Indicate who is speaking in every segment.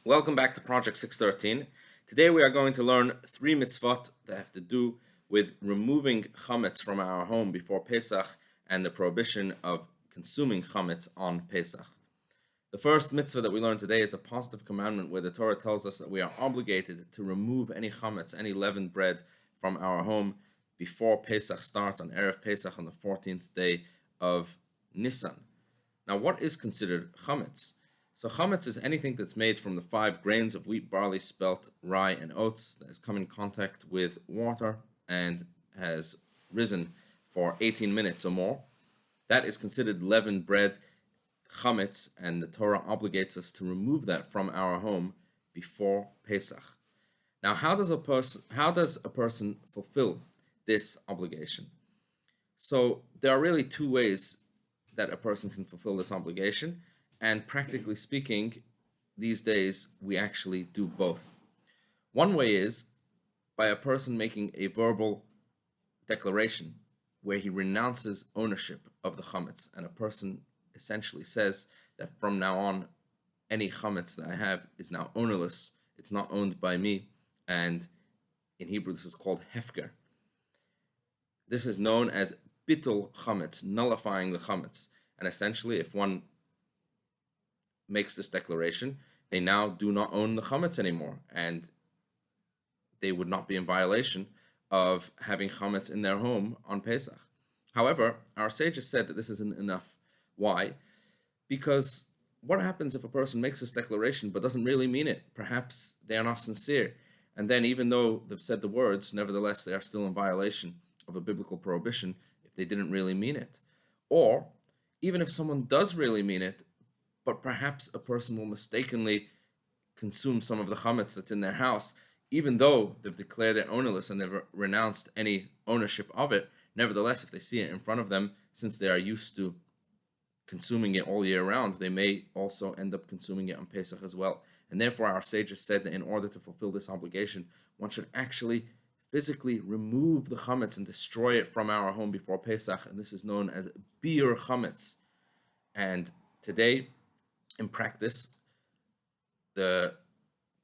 Speaker 1: Welcome back to Project 613. Today we are going to learn 3 mitzvot that have to do with removing chametz from our home before Pesach and the prohibition of consuming chametz on Pesach. The first mitzvah that we learn today is a positive commandment where the Torah tells us that we are obligated to remove any chametz, any leavened bread from our home before Pesach starts on Erev Pesach on the 14th day of Nisan. Now, what is considered chametz? So chametz is anything that's made from the 5 grains of wheat, barley, spelt, rye, and oats that has come in contact with water and has risen for 18 minutes or more. That is considered leavened bread, chametz, and the Torah obligates us to remove that from our home before Pesach. Now, how does a person fulfill this obligation? So there are really 2 ways that a person can fulfill this obligation. And practically speaking, these days, we actually do both. One way is by a person making a verbal declaration where he renounces ownership of the chametz. And a person essentially says that from now on, any chametz that I have is now ownerless. It's not owned by me. And in Hebrew, this is called hefker. This is known as bittul chametz, nullifying the chametz. And essentially, if one makes this declaration, they now do not own the chametz anymore, and they would not be in violation of having chametz in their home on Pesach. However, our sages said that this isn't enough. Why? Because what happens if a person makes this declaration but doesn't really mean it? Perhaps they are not sincere, and then even though they've said the words, nevertheless they are still in violation of a biblical prohibition if they didn't really mean it. Or even if someone does really mean it, but perhaps a person will mistakenly consume some of the chametz that's in their house, even though they've declared it ownerless and they've renounced any ownership of it. Nevertheless, if they see it in front of them, since they are used to consuming it all year round, they may also end up consuming it on Pesach as well. And therefore, our sages said that in order to fulfill this obligation, one should actually physically remove the chametz and destroy it from our home before Pesach. And this is known as biur chametz. And today, in practice, the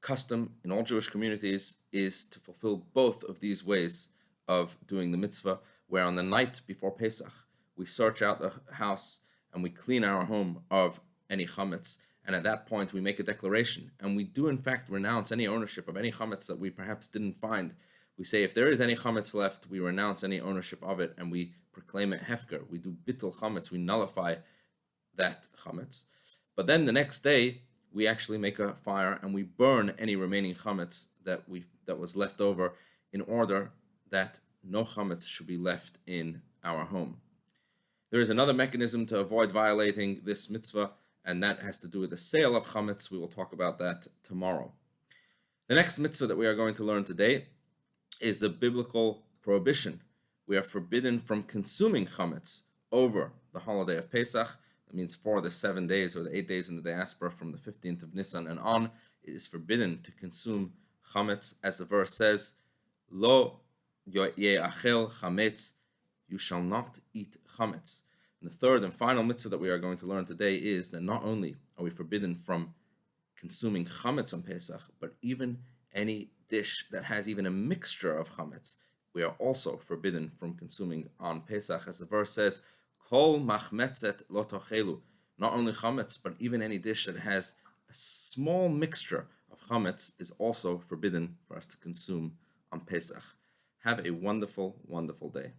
Speaker 1: custom in all Jewish communities is to fulfill both of these ways of doing the mitzvah, where on the night before Pesach, we search out the house and we clean our home of any chametz. And at that point, we make a declaration. And we do, in fact, renounce any ownership of any chametz that we perhaps didn't find. We say, if there is any chametz left, we renounce any ownership of it and we proclaim it hefker. We do bittul chametz, we nullify that chametz. But then the next day, we actually make a fire and we burn any remaining chametz that was left over in order that no chametz should be left in our home. There is another mechanism to avoid violating this mitzvah, and that has to do with the sale of chametz. We will talk about that tomorrow. The next mitzvah that we are going to learn today is the biblical prohibition. We are forbidden from consuming chametz over the holiday of Pesach. That means for the 7 days or the 8 days in the diaspora from the 15th of Nisan and on, it is forbidden to consume chametz, as the verse says, Lo ye'achel chametz, you shall not eat chametz. And the third and final mitzvah that we are going to learn today is that not only are we forbidden from consuming chametz on Pesach, but even any dish that has even a mixture of chametz, we are also forbidden from consuming on Pesach, as the verse says, Kol machmetzet lo tochelu. Not only chametz, but even any dish that has a small mixture of chametz is also forbidden for us to consume on Pesach. Have a wonderful, wonderful day.